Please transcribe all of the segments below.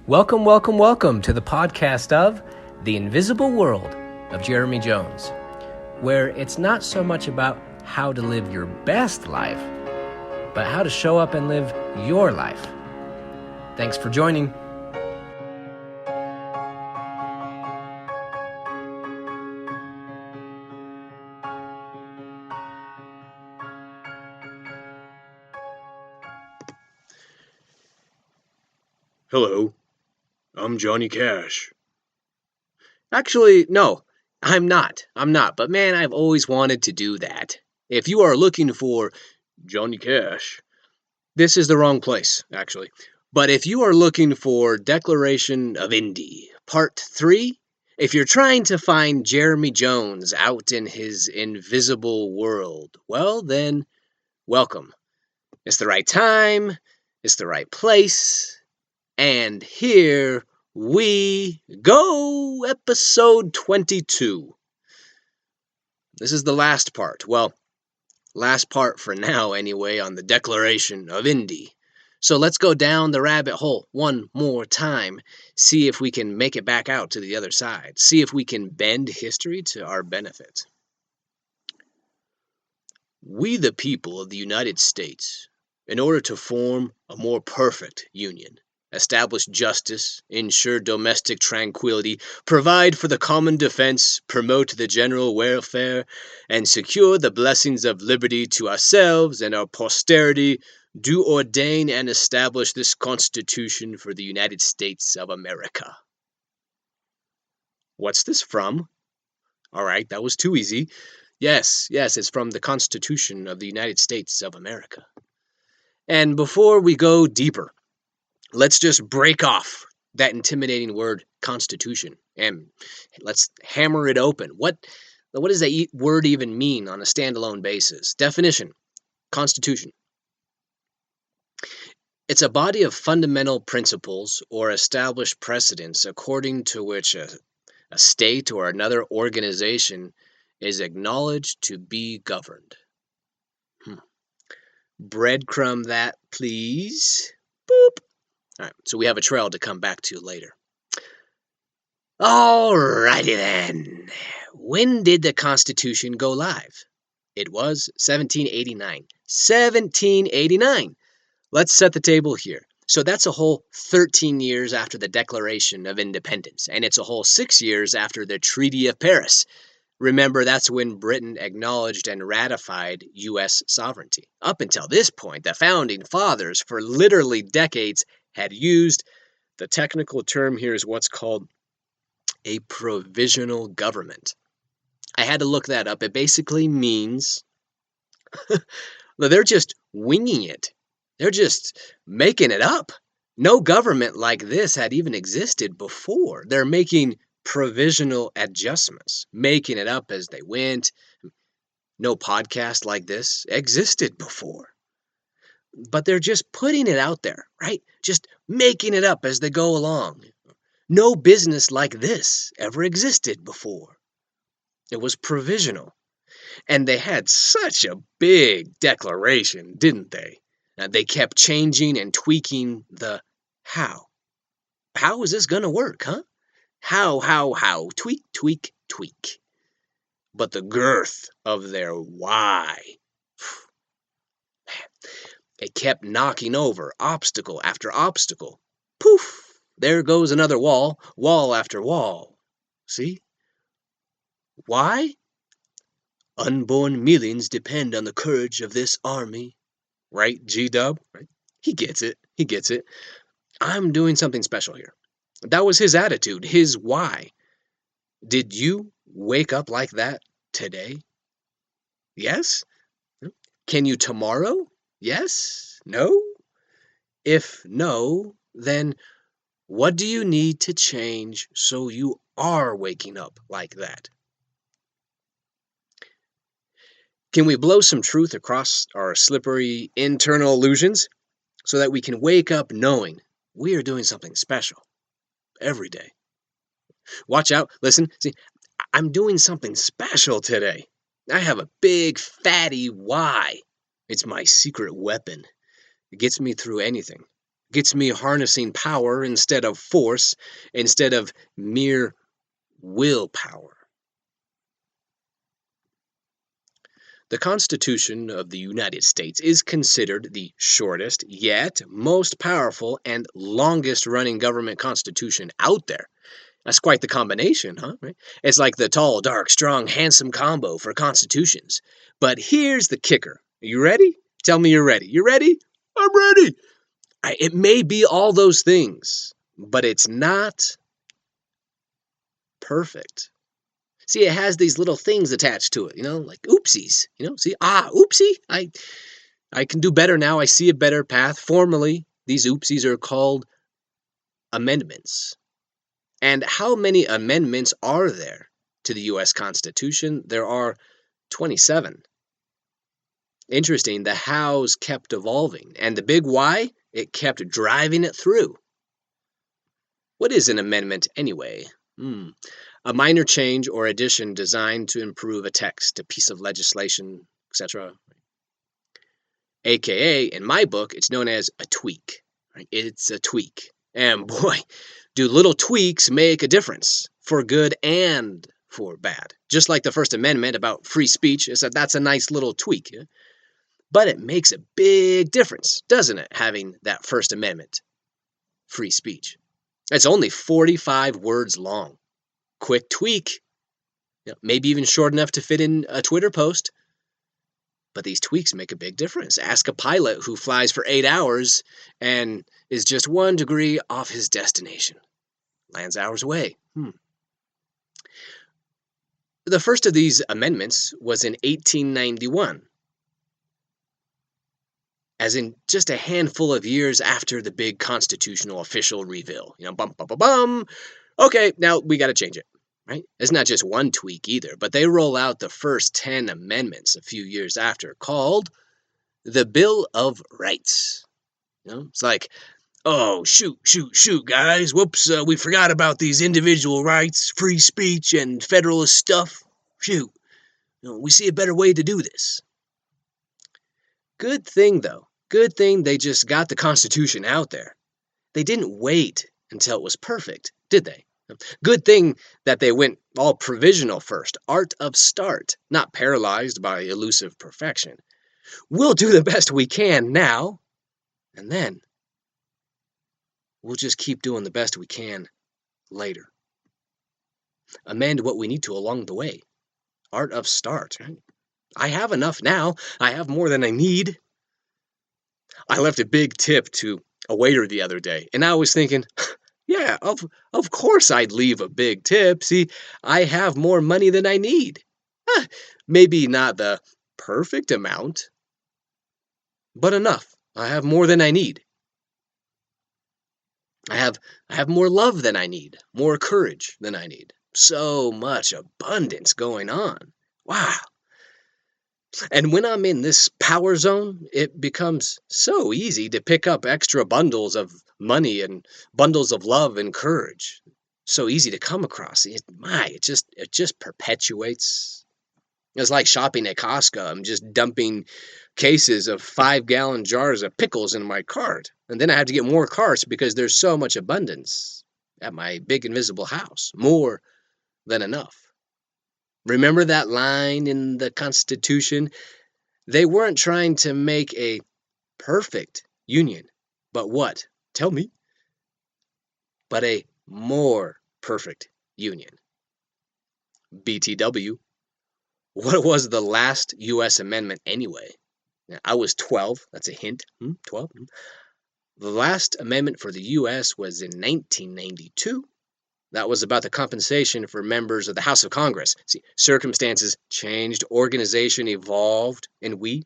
Welcome, welcome, welcome to the podcast of The Invisible World of Jeremy Jonz, where it's not so much about how to live your best life, but how to show up and live your life. Thanks for joining. Hello, I'm Johnny Cash. Actually, no, I'm not. But man, I've always wanted to do that. If you are looking for Johnny Cash, this is the wrong place, actually. But if you are looking for Declaration of Indie, Part 3, if you're trying to find Jeremy Jonz out in his invisible world, well then, welcome. It's the right time, it's the right place. And here we go, episode 22. This is the last part. Well, last part for now anyway on the Declaration of Indie. So let's go down the rabbit hole one more time. See if we can make it back out to the other side. See if we can bend history to our benefit. We the people of the United States, in order to form a more perfect union, establish justice, ensure domestic tranquility, provide for the common defense, promote the general welfare, and secure the blessings of liberty to ourselves and our posterity, do ordain and establish this Constitution for the United States of America. What's this from? All right, that was too easy. Yes, it's from the Constitution of the United States of America. And before we go deeper, let's just break off that intimidating word Constitution and let's hammer it open. What does that word even mean on a standalone basis? Definition: Constitution. It's a body of fundamental principles or established precedents according to which a state or another organization is acknowledged to be governed. Breadcrumb that, please. Boop. All right, so we have a trail to come back to later. Alrighty then. When did the Constitution go live? It was 1789. 1789. Let's set the table here. So that's a whole 13 years after the Declaration of Independence, and it's a whole 6 years after the Treaty of Paris. Remember, that's when Britain acknowledged and ratified U.S. sovereignty. Up until this point, the Founding Fathers, for literally decades, had used, the technical term here is what's called a provisional government. I had to look that up. It basically means they're just winging it. They're just making it up. No government like this had even existed before. They're making provisional adjustments, making it up as they went. No podcast like this existed before. But they're just putting it out there, right? Just making it up as they go along. No business like this ever existed before. It was provisional. And they had such a big declaration, didn't they? They kept changing and tweaking the how. How is this going to work, huh? How? Tweak, tweak, tweak. But the girth of their why. It kept knocking over obstacle after obstacle. Poof! There goes another wall after wall. See? Why? Unborn millions depend on the courage of this army. Right, G-Dub? Right? He gets it. I'm doing something special here. That was his attitude, his why. Did you wake up like that today? Yes? Can you tomorrow? Yes? No? If no, then what do you need to change so you are waking up like that? Can we blow some truth across our slippery internal illusions so that we can wake up knowing we are doing something special every day? Watch out. Listen. See, I'm doing something special today. I have a big, fatty why. It's my secret weapon. It gets me through anything. gets me harnessing power instead of force, instead of mere willpower. The Constitution of the United States is considered the shortest, yet most powerful and longest running government constitution out there. That's quite the combination, huh? Right? It's like the tall, dark, strong, handsome combo for constitutions. But here's the kicker. Are you ready? Tell me you're ready. You ready? I'm ready. It may be all those things, but it's not perfect. See, it has these little things attached to it, like oopsies. See, oopsie. I can do better now. I see a better path. Formally, these oopsies are called amendments. And how many amendments are there to the U.S. Constitution? There are 27. Interesting, the hows kept evolving. And the big why? It kept driving it through. What is an amendment anyway? A minor change or addition designed to improve a text, a piece of legislation, etc. AKA, in my book, it's known as a tweak. Right? It's a tweak. And boy, do little tweaks make a difference for good and for bad. Just like the First Amendment about free speech, that's a nice little tweak. Yeah? But it makes a big difference, doesn't it, having that First Amendment free speech? It's only 45 words long. Quick tweak. Maybe even short enough to fit in a Twitter post. But these tweaks make a big difference. Ask a pilot who flies for 8 hours and is just 1 degree off his destination. Lands hours away. The first of these amendments was in 1891. As in just a handful of years after the big constitutional official reveal. Bum, bum, bum, bum. Okay, now we got to change it. Right? It's not just one tweak either, but they roll out the first 10 amendments a few years after, called the Bill of Rights. It's like, oh, shoot, guys. Whoops, we forgot about these individual rights, free speech, and federalist stuff. Shoot. We see a better way to do this. Good thing, though. Good thing they just got the Constitution out there. They didn't wait until it was perfect, did they? Good thing that they went all provisional first. Art of start, not paralyzed by elusive perfection. We'll do the best we can now, and then we'll just keep doing the best we can later. Amend what we need to along the way. Art of start. Right? I have enough now. I have more than I need. I left a big tip to a waiter the other day, and I was thinking, yeah, of course I'd leave a big tip. See, I have more money than I need. Maybe not the perfect amount, but enough. I have more than I need. I have more love than I need, more courage than I need. So much abundance going on. Wow. And when I'm in this power zone, it becomes so easy to pick up extra bundles of money and bundles of love and courage. So easy to come across. It just perpetuates. It's like shopping at Costco. I'm just dumping cases of 5-gallon jars of pickles in my cart. And then I have to get more carts because there's so much abundance at my big invisible house. More than enough. Remember that line in the Constitution? They weren't trying to make a perfect union. But what? Tell me. But a more perfect union. BTW. What was the last U.S. amendment anyway? Now, I was 12. That's a hint. 12. The last amendment for the U.S. was in 1992. That was about the compensation for members of the House of Congress. See, circumstances changed, organization evolved, and we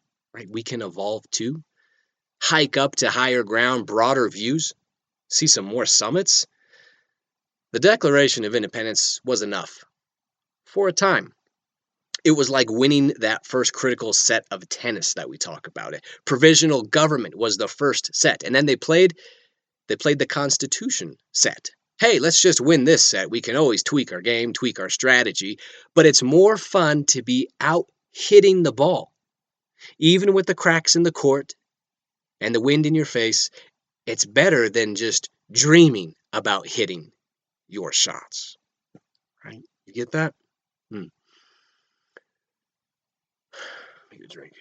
can evolve too. Hike up to higher ground, broader views, see some more summits. The Declaration of Independence was enough. For a time. It was like winning that first critical set of tennis that we talk about. Provisional government was the first set, and then they played the Constitution set. Hey, let's just win this set. We can always tweak our game, tweak our strategy, but it's more fun to be out hitting the ball. Even with the cracks in the court and the wind in your face, It's better than just dreaming about hitting your shots. Right? You get that? Let me get a drink.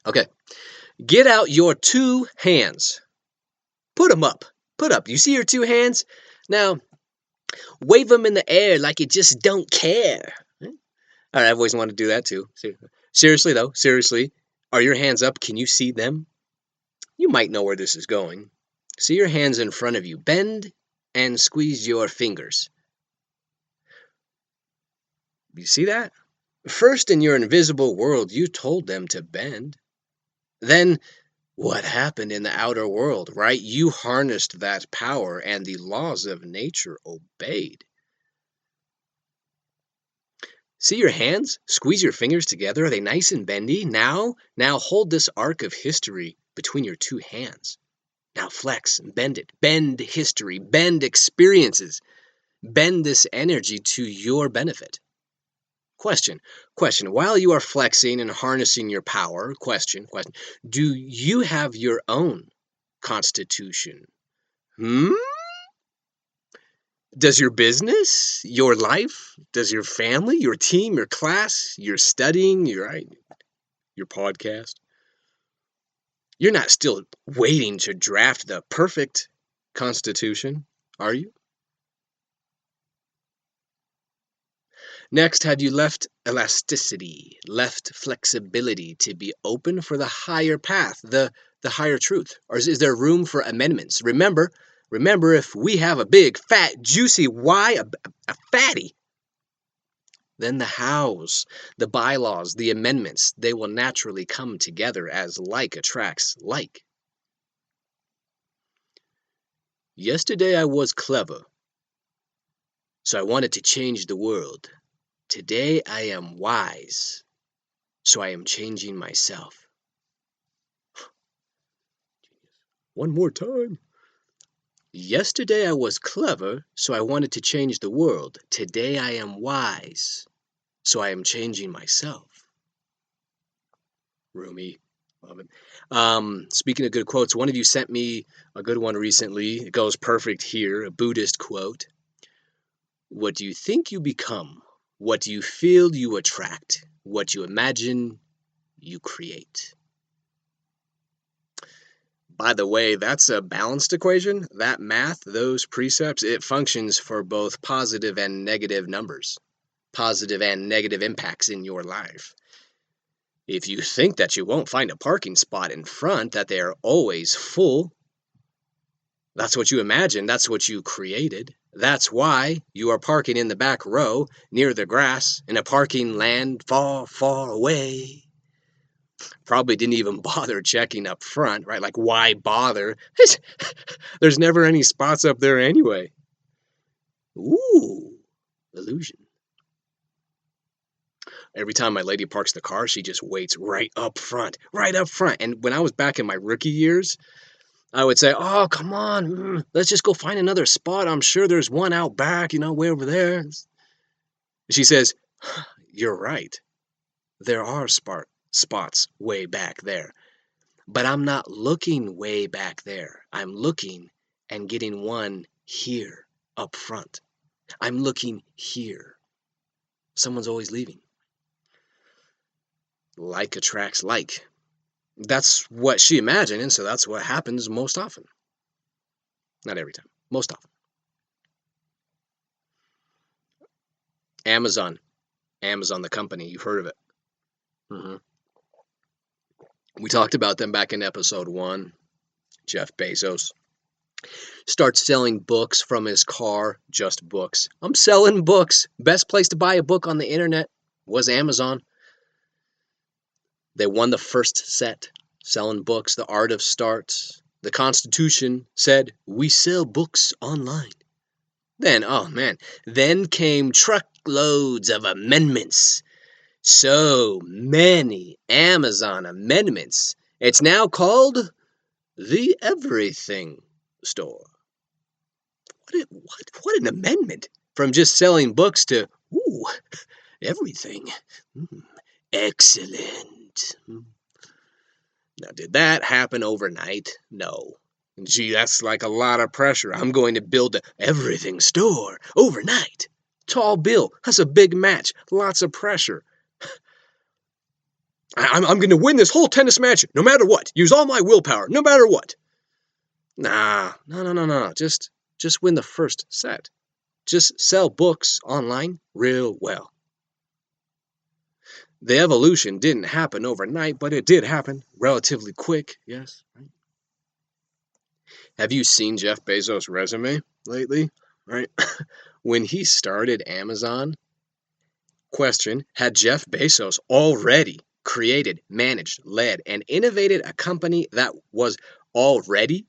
Okay. Get out your two hands. Put them up. Put up. You see your two hands? Now, wave them in the air like you just don't care. All right, I've always wanted to do that too. Seriously, though, seriously, are your hands up? Can you see them? You might know where this is going. See your hands in front of you. Bend and squeeze your fingers. You see that? First, in your invisible world, you told them to bend. Then, what happened in the outer world, right? You harnessed that power and the laws of nature obeyed. See your hands? Squeeze your fingers together. Are they nice and bendy? Now hold this arc of history between your two hands. Now flex and bend it. Bend history. Bend experiences. Bend this energy to your benefit. Question. While you are flexing and harnessing your power, question. Do you have your own constitution? Does your business, your life, does your family, your team, your class, your studying, your podcast? You're not still waiting to draft the perfect constitution, are you? Next, have you left elasticity, left flexibility to be open for the higher path, the higher truth? Or is there room for amendments? Remember, if we have a big, fat, juicy why, a fatty, then the hows, the bylaws, the amendments, they will naturally come together as like attracts like. Yesterday I was clever, so I wanted to change the world. Today I am wise, so I am changing myself. One more time. Yesterday I was clever, so I wanted to change the world. Today I am wise, so I am changing myself. Rumi. Love it. Speaking of good quotes, one of you sent me a good one recently. It goes perfect here, a Buddhist quote. What do you think you become? What do you feel you attract? What you imagine you create. By the way, that's a balanced equation. That math, those precepts, it functions for both positive and negative numbers, positive and negative impacts in your life. If you think that you won't find a parking spot in front, that they are always full, that's what you imagine, that's what you created. That's why you are parking in the back row near the grass in a parking land far, far away. Probably didn't even bother checking up front, right? Like, why bother? There's never any spots up there anyway. Ooh, illusion. Every time my lady parks the car, she just waits right up front. And when I was back in my rookie years, I would say, oh, come on, let's just go find another spot. I'm sure there's one out back, way over there. She says, you're right. There are spots way back there. But I'm not looking way back there. I'm looking and getting one here up front. I'm looking here. Someone's always leaving. Like attracts like. That's what she imagined, and so that's what happens most often. Not every time, most often. Amazon, the company, you've heard of it. We talked about them back in episode 1. Jeff Bezos starts selling books from his car, just books. I'm selling books. Best place to buy a book on the internet was Amazon. They won the first set, selling books, The Art of Start. The Constitution said, we sell books online. Then came truckloads of amendments. So many Amazon amendments. It's now called the Everything Store. What an amendment. From just selling books to, everything. Excellent. Now, did that happen overnight? No. Gee, that's like a lot of pressure. I'm going to build a everything store overnight. Tall bill. That's a big match. Lots of pressure. I'm going to win this whole tennis match no matter what. Use all my willpower no matter what. Nah, no. Just win the first set. Just sell books online real well. The evolution didn't happen overnight, but it did happen relatively quick, yes. Right? Have you seen Jeff Bezos' resume lately? Right? When he started Amazon, question, had Jeff Bezos already created, managed, led, and innovated a company that was already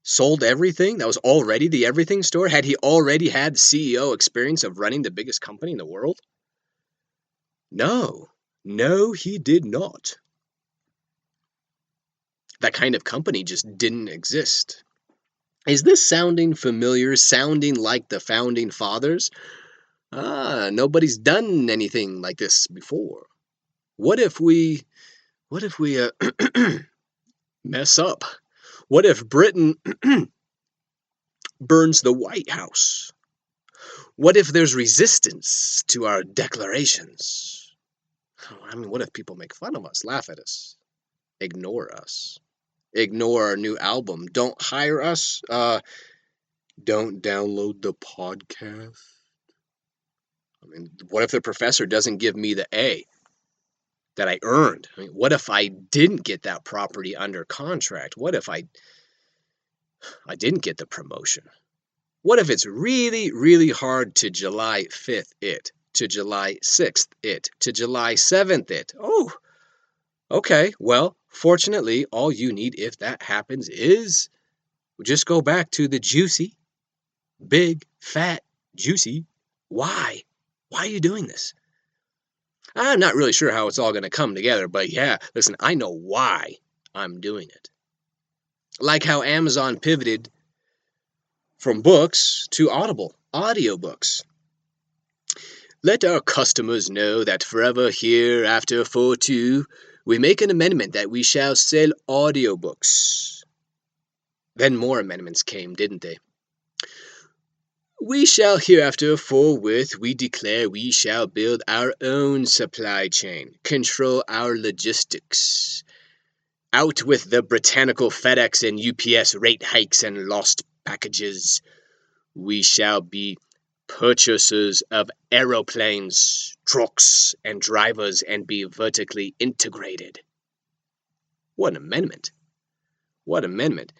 sold everything? That was already the everything store? Had he already had CEO experience of running the biggest company in the world? No, he did not. That kind of company just didn't exist. Is this sounding familiar, sounding like the founding fathers? Nobody's done anything like this before. What if we mess up? What if Britain burns the White House? What if there's resistance to our declarations? What if people make fun of us, laugh at us, ignore us, ignore our new album, don't hire us, don't download the podcast? What if the professor doesn't give me the A that I earned? What if I didn't get that property under contract? What if I didn't get the promotion? What if it's really, really hard to July 5th it, to July 6th it, to July 7th it? Oh, okay. Well, fortunately, all you need if that happens is just go back to the juicy, big, fat, juicy. Why? Why are you doing this? I'm not really sure how it's all going to come together, but yeah, listen, I know why I'm doing it. Like how Amazon pivoted from books to audiobooks. Let our customers know that forever hereafter for too, we make an amendment that we shall sell audiobooks. Then more amendments came, didn't they? We shall hereafter forthwith, we declare we shall build our own supply chain, control our logistics. Out with the Britannical FedEx and UPS rate hikes and lost packages. We shall be purchasers of aeroplanes, trucks, and drivers and be vertically integrated. What an amendment. What amendment.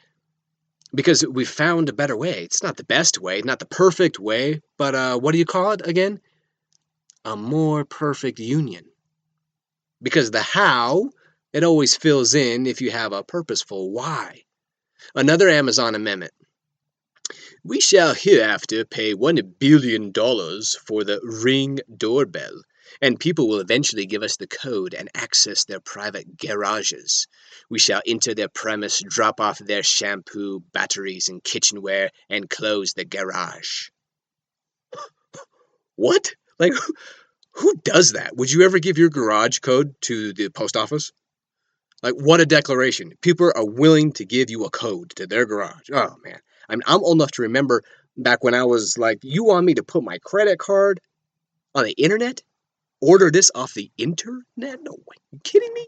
Because we found a better way. It's not the best way, not the perfect way, but what do you call it again? A more perfect union. Because the how, it always fills in if you have a purposeful why. Another Amazon amendment. We shall hereafter pay $1 billion for the Ring doorbell, and people will eventually give us the code and access their private garages. We shall enter their premise, drop off their shampoo, batteries, and kitchenware, and close the garage. What? Like, who does that? Would you ever give your garage code to the post office? Like, what a declaration. People are willing to give you a code to their garage. Oh, man. I'm old enough to remember back when I was like, you want me to put my credit card on the internet? Order this off the internet? No way. You kidding me?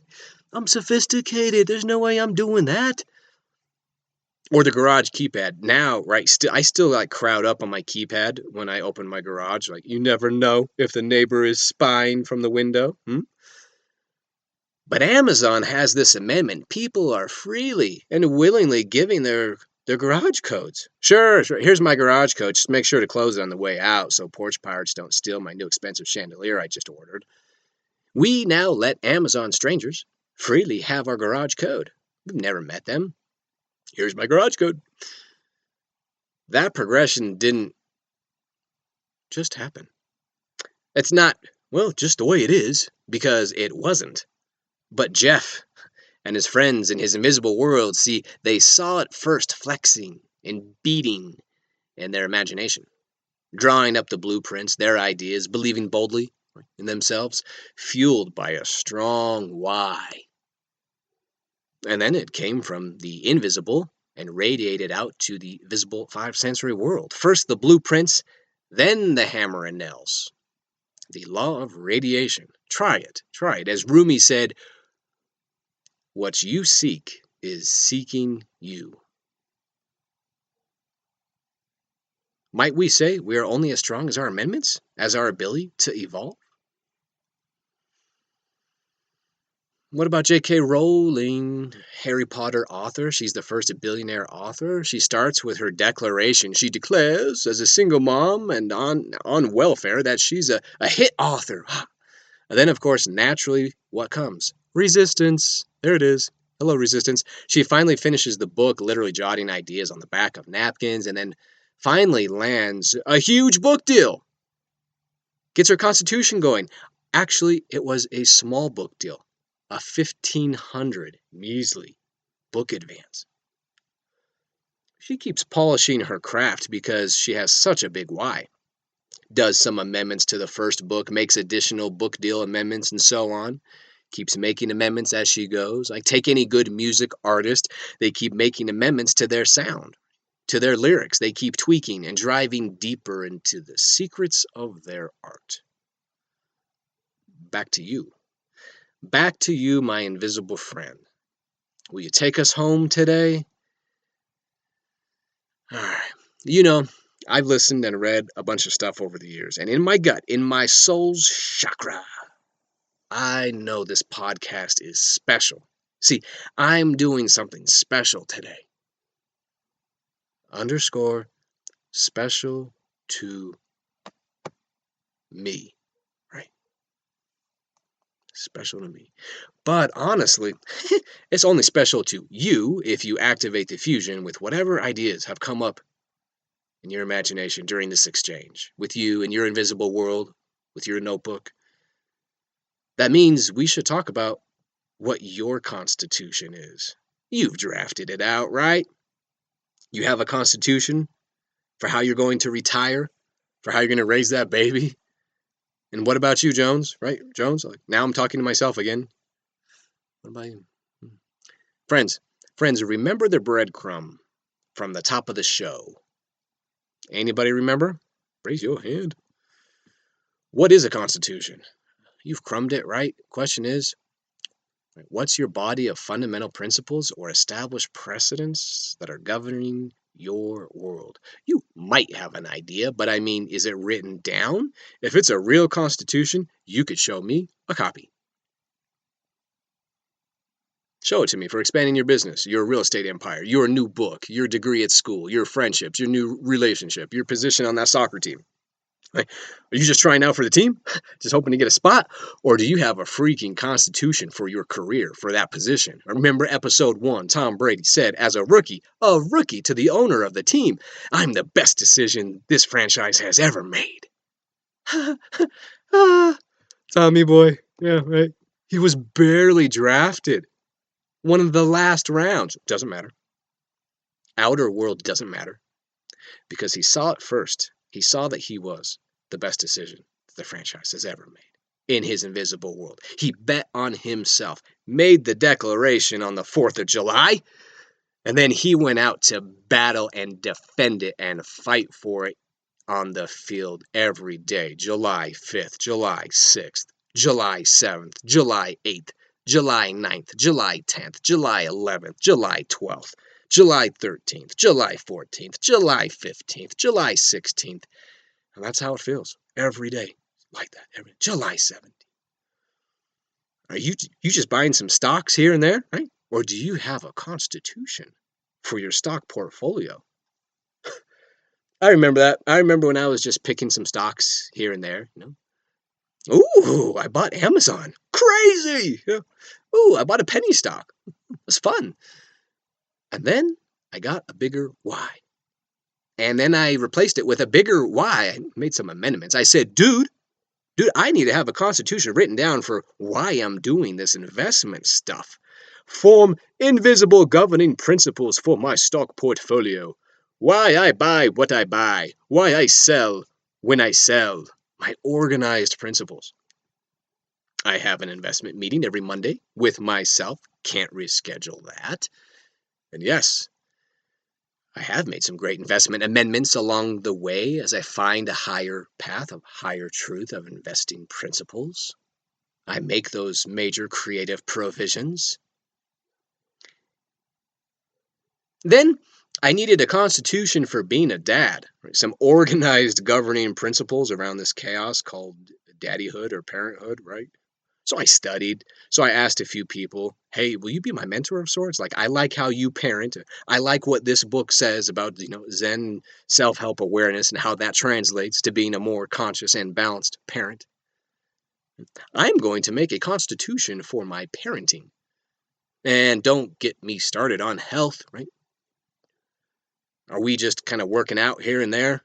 I'm sophisticated. There's no way I'm doing that. Or the garage keypad. Now, right, I still like crowd up on my keypad when I open my garage. Like, you never know if the neighbor is spying from the window. But Amazon has this amendment. People are freely and willingly giving their garage codes. Sure. Here's my garage code. Just make sure to close it on the way out so porch pirates don't steal my new expensive chandelier I just ordered. We now let Amazon strangers freely have our garage code. We've never met them. Here's my garage code. That progression didn't just happen. It's not, well, just the way it is, because it wasn't. But Jeff and his friends in his invisible world, see, they saw it first flexing and beating in their imagination, drawing up the blueprints, their ideas, believing boldly in themselves, fueled by a strong why. And then it came from the invisible and radiated out to the visible five-sensory world. First the blueprints, then the hammer and nails. The law of radiation. Try it. Try it. As Rumi said, what you seek is seeking you. Might we say we are only as strong as our amendments, as our ability to evolve? What about J.K. Rowling, Harry Potter author? She's the first billionaire author. She starts with her declaration. She declares, as a single mom and on welfare, that she's a hit author. And then, of course, naturally, what comes? Resistance. There it is. Hello, resistance. She finally finishes the book, literally jotting ideas on the back of napkins, and then finally lands a huge book deal. Gets her constitution going. Actually, it was a small book deal. A 1,500 measly book advance. She keeps polishing her craft because she has such a big why. Does some amendments to the first book, makes additional book deal amendments, and so on. Keeps making amendments as she goes. Like, take any good music artist, they keep making amendments to their sound, to their lyrics. They keep tweaking and driving deeper into the secrets of their art. Back to you. Back to you, my invisible friend. Will you take us home today? All right. You know, I've listened and read a bunch of stuff over the years, and in my gut, in my soul's chakra, I know this podcast is special. See, I'm doing something special today. Underscore special to me. Right? Special to me. But honestly, it's only special to you if you activate the fusion with whatever ideas have come up in your imagination during this exchange, with you in your invisible world, with your notebook. That means we should talk about what your constitution is. You've drafted it out, right? You have a constitution for how you're going to retire, for how you're going to raise that baby. And what about you, Jonz? Right, Jonz? Like, now I'm talking to myself again. What about you? Friends, remember the breadcrumb from the top of the show. Anybody remember? Raise your hand. What is a constitution? You've crumbed it, right? Question is, what's your body of fundamental principles or established precedents that are governing your world? You might have an idea, but I mean, is it written down? If it's a real constitution, you could show me a copy. Show it to me for expanding your business, your real estate empire, your new book, your degree at school, your friendships, your new relationship, your position on that soccer team. Like, are you just trying out for the team? Just hoping to get a spot? Or do you have a freaking constitution for your career, for that position? Remember episode 1, Tom Brady said, as a rookie to the owner of the team, I'm the best decision this franchise has ever made. Tommy boy. Yeah, right. He was barely drafted. One of the last rounds. Doesn't matter. Outer world doesn't matter. Because he saw it first. He saw that he was the best decision the franchise has ever made in his invisible world. He bet on himself, made the declaration on the 4th of July, and then he went out to battle and defend it and fight for it on the field every day. July 5th, July 6th, July 7th, July 8th, July 9th, July 10th, July 11th, July 12th, July 13th, July 14th, July 15th, July 16th. And that's how it feels every day, like that. July 17th. Are you just buying some stocks here and there, right? Or do you have a constitution for your stock portfolio? I remember that. I remember when I was just picking some stocks here and there, you know. Ooh, I bought Amazon. Crazy! Yeah. Ooh, I bought a penny stock. It was fun. And then I got a bigger why. And then I replaced it with a bigger why. I made some amendments. I said, dude, I need to have a constitution written down for why I'm doing this investment stuff. Form invisible governing principles for my stock portfolio. Why I buy what I buy. Why I sell when I sell. My organized principles. I have an investment meeting every Monday with myself. Can't reschedule that. And yes, I have made some great investment amendments along the way as I find a higher path, a higher truth of investing principles. I make those major creative provisions. Then I needed a constitution for being a dad, right? Some organized governing principles around this chaos called daddyhood or parenthood, right? So I studied. So I asked a few people, hey, will you be my mentor of sorts? Like, I like how you parent. I like what this book says about, Zen self-help awareness and how that translates to being a more conscious and balanced parent. I'm going to make a constitution for my parenting. And don't get me started on health, right? Are we just kind of working out here and there?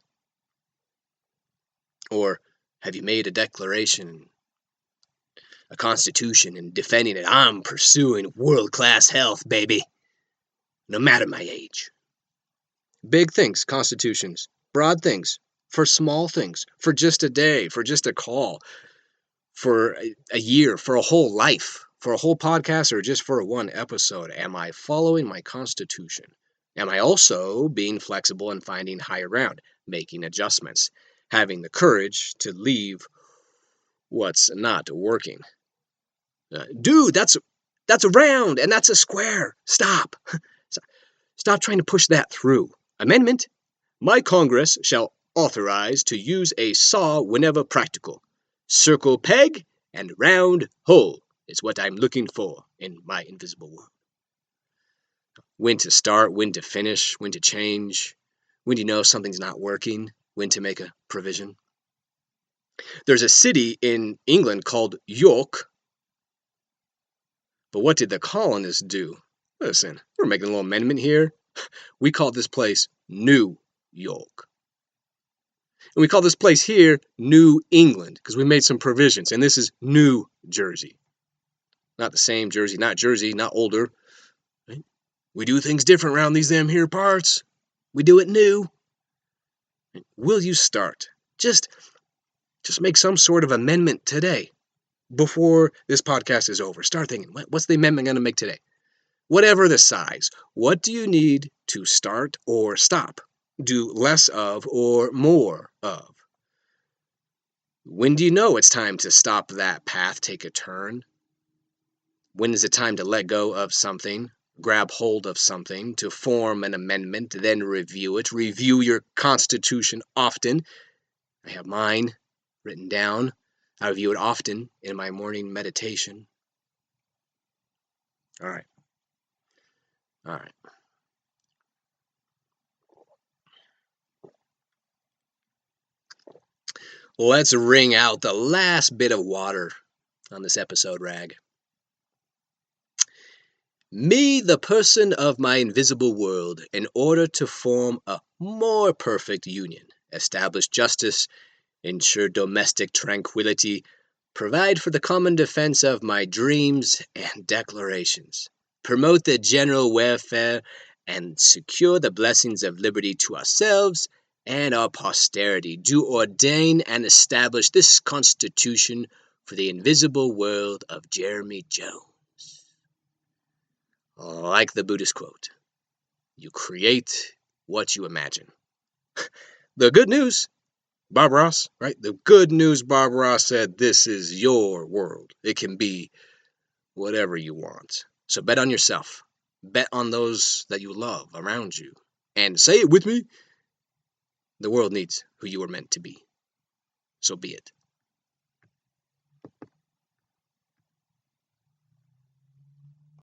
Or have you made a declaration, a constitution, and defending it? I'm pursuing world-class health, baby, no matter my age. Big things, constitutions. Broad things, for small things, for just a day, for just a call, for a year, for a whole life, for a whole podcast, or just for one episode. Am I following my constitution? Am I also being flexible and finding higher ground, making adjustments, having the courage to leave what's not working? Dude, that's a round and that's a square. Stop. Stop trying to push that through. Amendment. My Congress shall authorize to use a saw whenever practical. Circle peg and round hole is what I'm looking for in my invisible world. When to start, when to finish, when to change, when you know something's not working, when to make a provision. There's a city in England called York. But what did the colonists do? Listen, we're making a little amendment here. We call this place New York. And we call this place here New England because we made some provisions. And this is New Jersey. Not the same Jersey, not older. Right? We do things different around these damn here parts. We do it new. Will you start? Just make some sort of amendment today before this podcast is over. Start thinking, what's the amendment going to make today? Whatever the size, what do you need to start or stop? Do less of or more of? When do you know it's time to stop that path, take a turn? When is it time to let go of something, grab hold of something, to form an amendment, then review it? Review your constitution often. I have mine written down. I review it often in my morning meditation. All right. Let's wring out the last bit of water on this episode, Rag. Me, the person of my invisible world, in order to form a more perfect union, establish justice, ensure domestic tranquility, provide for the common defense of my dreams and declarations, promote the general welfare, and secure the blessings of liberty to ourselves and our posterity, do ordain and establish this Constitution for the invisible world of Jeremy Jones. Like the Buddhist quote, you create what you imagine. The good news, Bob Ross, right? The good news, Bob Ross said, this is your world. It can be whatever you want. So bet on yourself. Bet on those that you love around you. And say it with me. The world needs who you are meant to be. So be it.